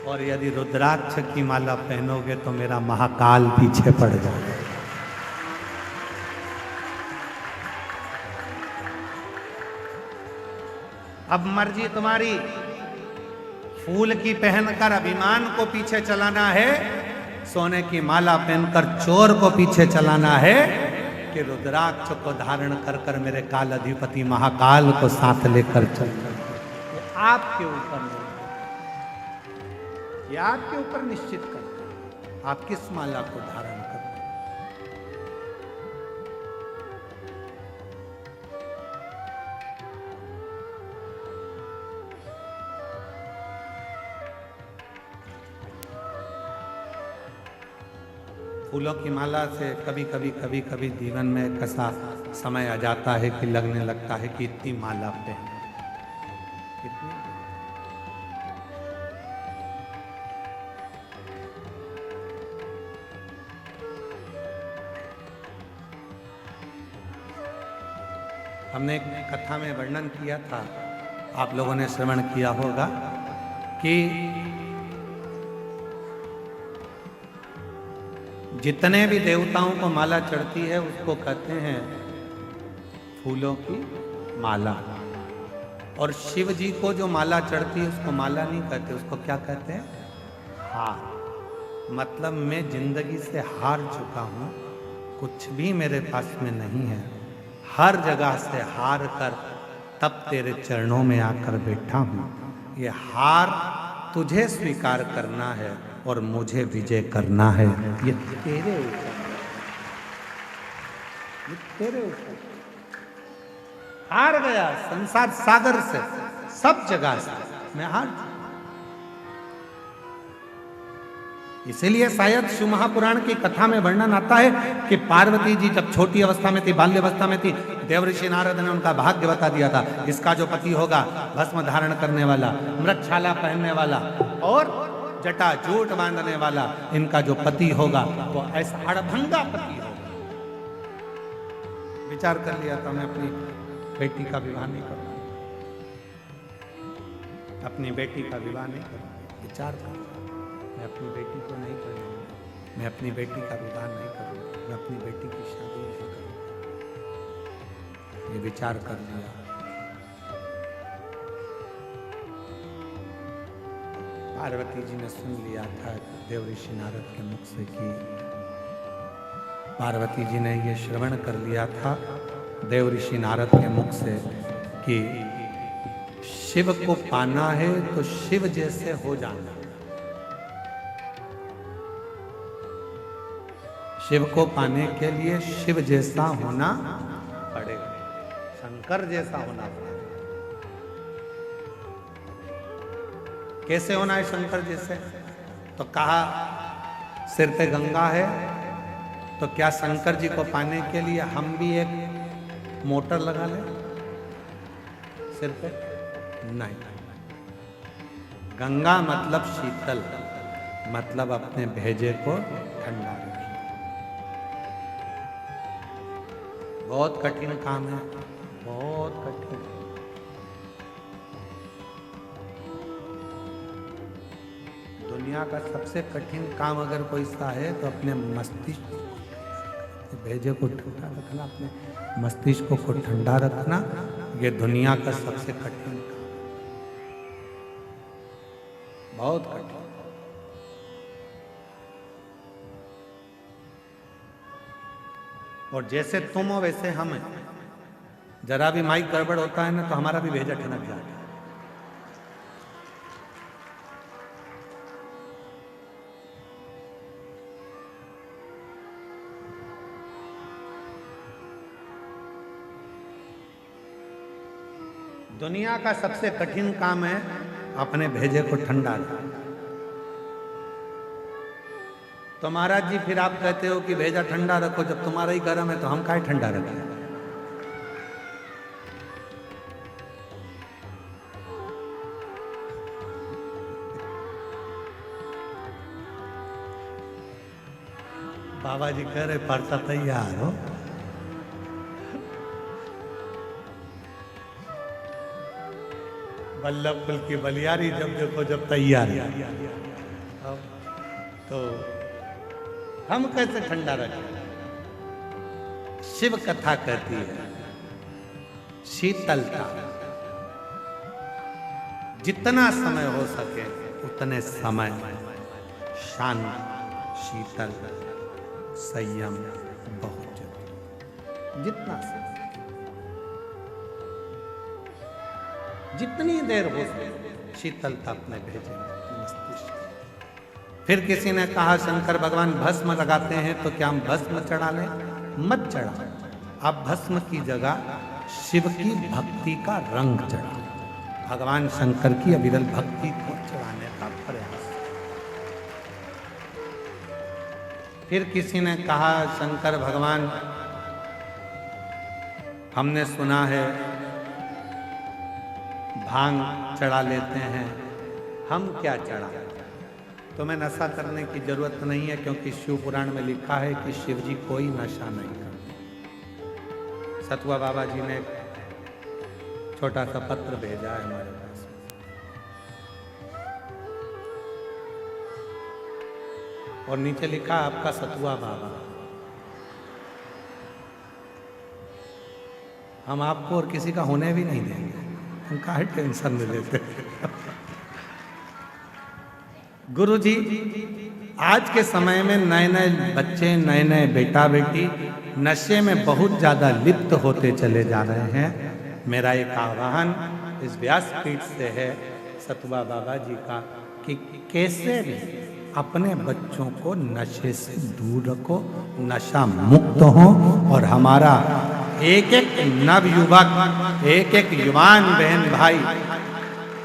और यदि रुद्राक्ष की माला पहनोगे तो मेरा महाकाल पीछे पड़ जाएगा। अब मर्जी तुम्हारी, फूल की पहनकर अभिमान को पीछे चलाना है, सोने की माला पहनकर चोर को पीछे चलाना है, कि रुद्राक्ष को धारण कर कर मेरे काल अधिपति महाकाल को साथ लेकर चलना। ये आपके ऊपर नहीं, ये आपके ऊपर निश्चित करते हैं आप किस माला को धारण करते हैं। फूलों की माला से कभी कभी जीवन में एक ऐसा समय आ जाता है कि लगने लगता है कि इतनी माला पहने, इतनी। हमने एक कथा में वर्णन किया था, आप लोगों ने श्रवण किया होगा, कि जितने भी देवताओं को माला चढ़ती है उसको कहते हैं फूलों की माला, और शिव जी को जो माला चढ़ती है उसको माला नहीं कहते, उसको क्या कहते हैं? हार। मतलब मैं जिंदगी से हार चुका हूँ, कुछ भी मेरे पास में नहीं है, हर जगह से हार कर तब तेरे चरणों में आकर बैठा हूँ। ये हार तुझे स्वीकार करना है और मुझे विजय करना है, ये तेरे ऊपर, ये तेरे ऊपर। हार गया संसार सागर से, सब जगह से मैं हार। इसीलिए शायद शिव महापुराण की कथा में वर्णन आता है कि पार्वती जी जब छोटी अवस्था में थी, बाल्य अवस्था में थी, देवऋषि नारद ने उनका भाग्य बता दिया था। इसका जो पति होगा भस्म धारण करने वाला, मृगछाला पहनने वाला और जटा जूट बांधने वाला, इनका जो पति होगा वो ऐसा अड़भंगा पति होगा। विचार कर लिया था, मैं अपनी बेटी का विवाह नहीं करूंगा, अपनी बेटी का विवाह नहीं करूंगा। विचार कर, मैं अपनी बेटी को नहीं करूंगा, मैं अपनी बेटी का विवाह नहीं करूंगा, मैं अपनी बेटी की शादी नहीं करूंगा। ये विचार कर लिया। पार्वती जी ने सुन लिया था देवऋषि नारद के मुख से कि पार्वती जी ने ये श्रवण कर लिया था देवऋषि नारद के मुख से कि शिव को पाना है तो शिव जैसे हो जाना। शिव को पाने के लिए शिव जैसा होना पड़ेगा, शंकर जैसा होना पड़ेगा। कैसे होना है शंकर जैसे? तो कहा सिर पे गंगा है, तो क्या शंकर जी को पाने के लिए हम भी एक मोटर लगा लें सिर पे? नहीं, गंगा मतलब शीतल, मतलब अपने भेजे को ठंडा रखिए। बहुत कठिन काम है, बहुत कठिन। दुनिया का सबसे कठिन काम अगर कोई सा है तो अपने मस्तिष्क भेजे को ठंडा रखना, अपने मस्तिष्क को ठंडा रखना, ये दुनिया का सबसे कठिन काम, बहुत कठिन। और जैसे तुम हो वैसे हम हैं। जरा भी माइक गड़बड़ होता है ना तो हमारा भी भेजा ठनक जाता है। दुनिया का सबसे कठिन काम है अपने भेजे को ठंडा रखना। तो महाराज जी फिर आप कहते हो कि भेजा ठंडा रखो, जब तुम्हारा ही गर्म है तो हम काहे ठंडा रखें? बाबा जी कह रहे परसा तैयार हो। वल्लभपुर की बलियारी जब देखो जब तैयार है, तो हम कैसे ठंडा रखें? शिव कथा कहती है शीतलता, जितना समय हो सके उतने समय शांत, शीतल, संयम बहुत जरूरी। जितना जितनी देर हो सके शीतलता अपने भेजे मस्तिष्क। फिर किसी ने कहा शंकर भगवान भस्म लगाते हैं तो क्या हम भस्म चढ़ा लें? मत चढ़ा, आप भस्म की जगह शिव की भक्ति का रंग चढ़ा, भगवान शंकर की अविरल भक्ति को चढ़ाने का प्रयास। फिर किसी ने कहा शंकर भगवान, हमने सुना है भांग चढ़ा लेते हैं, हम क्या चढ़ा? तुम्हें नशा करने की जरूरत नहीं है, क्योंकि शिव पुराण में लिखा है कि शिव जी कोई नशा नहीं करते। सतुआ बाबा जी ने छोटा सा पत्र भेजा है हमारे पास, और नीचे लिखा आपका सतुआ बाबा। हम आपको और किसी का होने भी नहीं देंगे, हम काहे टेंशन में लेते। गुरु जी, आज के समय में नए नए बच्चे, नए नए बेटा बेटी नशे में बहुत ज़्यादा लिप्त होते चले जा रहे हैं। मेरा एक आह्वान इस व्यासपीठ से है सतुआ बाबा जी का कि कैसे भी अपने बच्चों को नशे से दूर रखो, नशा मुक्त हो, और हमारा एक एक नवयुवक, एक एक युवान बहन भाई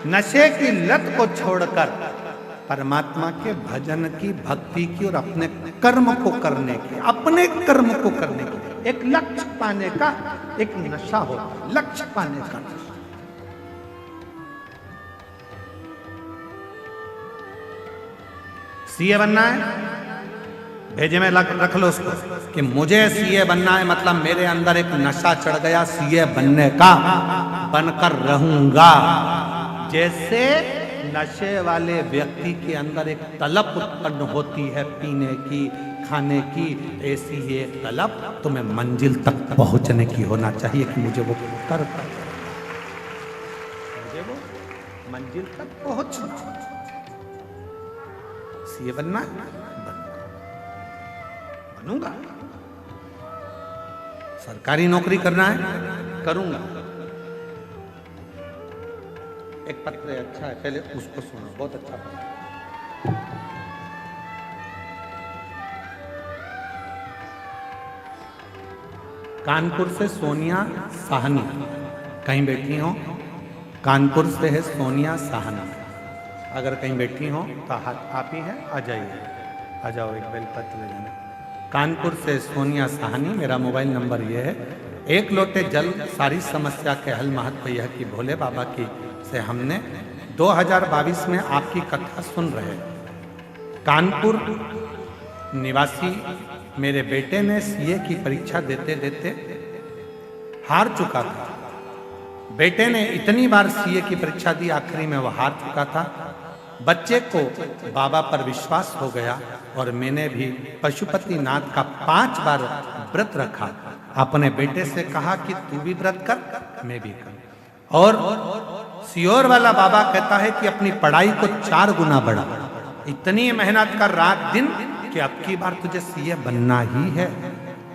नशे की लत को छोड़कर परमात्मा के भजन की, भक्ति की और अपने कर्म को करने की, अपने कर्म को करने की, एक लक्ष्य पाने का एक नशा होता है, लक्ष्य पाने का नशा। सीए बनना है, भेजे में रख लो उसको कि मुझे सीए बनना है, मतलब मेरे अंदर एक नशा चढ़ गया सीए बनने का, बनकर रहूंगा। जैसे नशे वाले व्यक्ति के अंदर एक तलब उत्पन्न होती है पीने की, खाने की, ऐसी ही एक तलब तुम्हें मंजिल तक पहुंचने की होना चाहिए कि मुझे वो कर, मुझे वो मंजिल तक पहुंचना। सीए बनना है, बनूंगा। सरकारी नौकरी करना है, करूंगा। एक पत्र है, अच्छा है, पहले उसको सुनो, बहुत अच्छा पत्र। कानपुर से सोनिया साहनी, कहीं बैठी हो, कानपुर से है सोनिया साहनी, अगर कहीं बैठी हो तो आप ही है, आ जाइए, आ जाओ, एक बेलपत्र ले जाना। कानपुर से सोनिया साहनी, मेरा मोबाइल नंबर ये है। एक लोटे जल सारी समस्या के हल, महत्व यह कि भोले बाबा की से हमने 2022 में आपकी कथा सुन रहे। कानपुर निवासी मेरे बेटे ने सीए की परीक्षा देते देते हार चुका था। बेटे ने इतनी बार सीए की परीक्षा दी, आखिरी में वह हार चुका था। बच्चे को बाबा पर विश्वास हो गया और मैंने भी पशुपति नाथ का 5 बार व्रत रखा। अपने बेटे से कहा कि तू भी व्रत कर, मैं भी कर। और सियोर वाला बाबा कहता है कि अपनी पढ़ाई को 4 गुना बढ़ा। इतनी मेहनत कर रात दिन कि अब की बार तुझे सीए बनना ही है।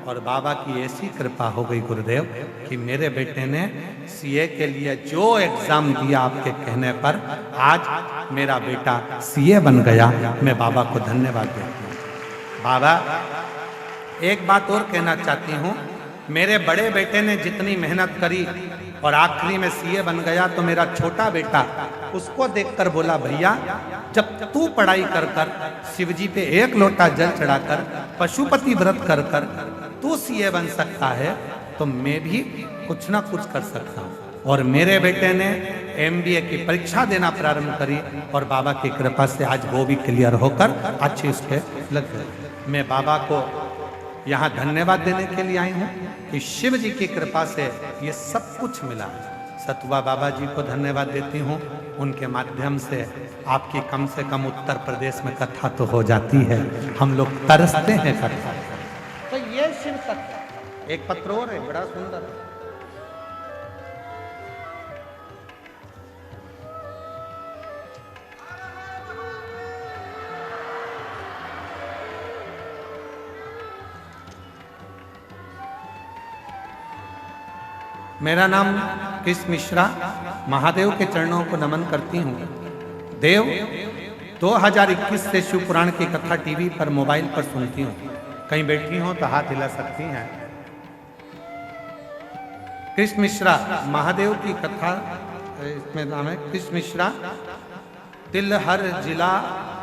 और बाबा की ऐसी कृपा हो गई गुरुदेव कि मेरे बेटे ने सीए के लिए जो एग्जाम दिया आपके कहने पर, आज मेरा बेटा सीए बन गया। मैं बाबा को धन्यवाद देता हूँ। बाबा, एक बात और कहना चाहती हूँ, मेरे बड़े बेटे ने जितनी मेहनत करी और आखिरी में सीए बन गया, तो मेरा छोटा बेटा उसको देखकर बोला, भैया जब तू पढ़ाई कर कर, शिव जी पे 1 लोटा जल चढ़ाकर, पशुपति व्रत कर कर तू सीए बन सकता है, तो मैं भी कुछ ना कुछ कर सकता हूँ। और मेरे बेटे ने एमबीए की परीक्षा देना प्रारंभ करी और बाबा की कृपा से आज वो भी क्लियर होकर अच्छी उस पे लग गए। मैं बाबा को यहाँ धन्यवाद देने के लिए आई हूँ कि शिव जी की कृपा से ये सब कुछ मिला। सतुआ बाबा जी को धन्यवाद देती हूँ, उनके माध्यम से आपकी कम से कम उत्तर प्रदेश में कथा तो हो जाती है। हम लोग तरसते हैं कथा। तो ये शिव तत्व। एक पत्र और है, बड़ा सुंदर है। मेरा नाम कृष्ण मिश्रा, महादेव के चरणों को नमन करती हूँ। देव 2021 से शिव पुराण की कथा टीवी पर, मोबाइल पर सुनती हूँ। कहीं बैठी हो तो हाथ हिला सकती हैं। कृष्ण मिश्रा, महादेव की कथा, इसमें नाम है कृष्ण मिश्रा, तिलहर जिला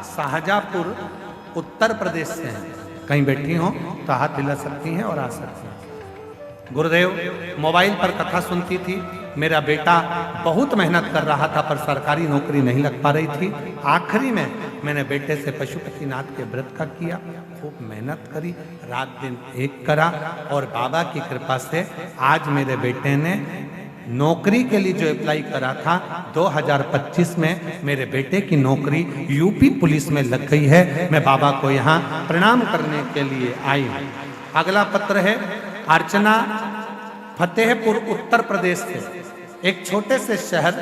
शाहजहाँपुर उत्तर प्रदेश से हैं। कहीं बैठी हो तो हाथ हिला सकती हैं और आ सकती हैं। गुरुदेव, मोबाइल पर कथा सुनती थी। मेरा बेटा बहुत मेहनत कर रहा था पर सरकारी नौकरी नहीं लग पा रही थी। आखिरी में मैंने बेटे से पशुपति नाथ के व्रत का किया, खूब मेहनत करी, रात दिन एक करा और बाबा की कृपा से आज मेरे बेटे ने नौकरी के लिए जो अप्लाई करा था 2025 में मेरे बेटे की नौकरी यूपी पुलिस में लग गई है। मैं बाबा को यहाँ प्रणाम करने के लिए आई हूँ। अगला पत्र है अर्चना, फतेहपुर उत्तर प्रदेश से, एक छोटे से शहर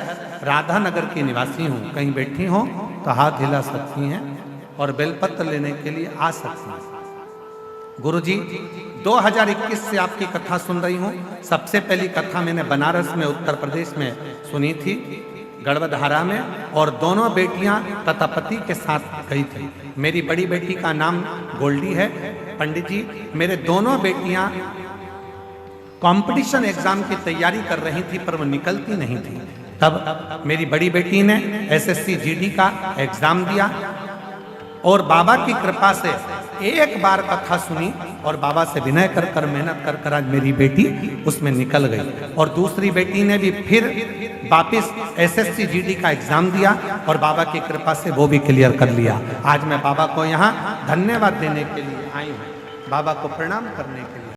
राधानगर की निवासी हूँ। कहीं बैठी हो तो हाथ हिला सकती हैं और बेलपत्र लेने के लिए आ सकती हैं। गुरुजी, 2021 से आपकी कथा सुन रही हूँ। सबसे पहली कथा मैंने बनारस में उत्तर प्रदेश में सुनी थी, गढ़वधारा में, और दोनों बेटियां तथा पति के साथ गई थी। मेरी बड़ी बेटी का नाम गोल्डी है। पंडित जी, मेरे दोनों बेटियां कंपटीशन एग्जाम की तैयारी कर रही थी पर वो निकलती नहीं थी। तब मेरी बड़ी बेटी ने एसएससी जीडी का एग्जाम दिया और बाबा की कृपा से एक बार कथा सुनी और बाबा से विनय कर कर मेहनत कर कर आज मेरी बेटी उसमें निकल गई। और दूसरी बेटी ने भी फिर वापिस एसएससी जीडी का एग्जाम दिया और बाबा की कृपा से वो भी क्लियर कर लिया। आज मैं बाबा को यहाँ धन्यवाद देने के लिए आई हूँ, बाबा को प्रणाम करने के लिए।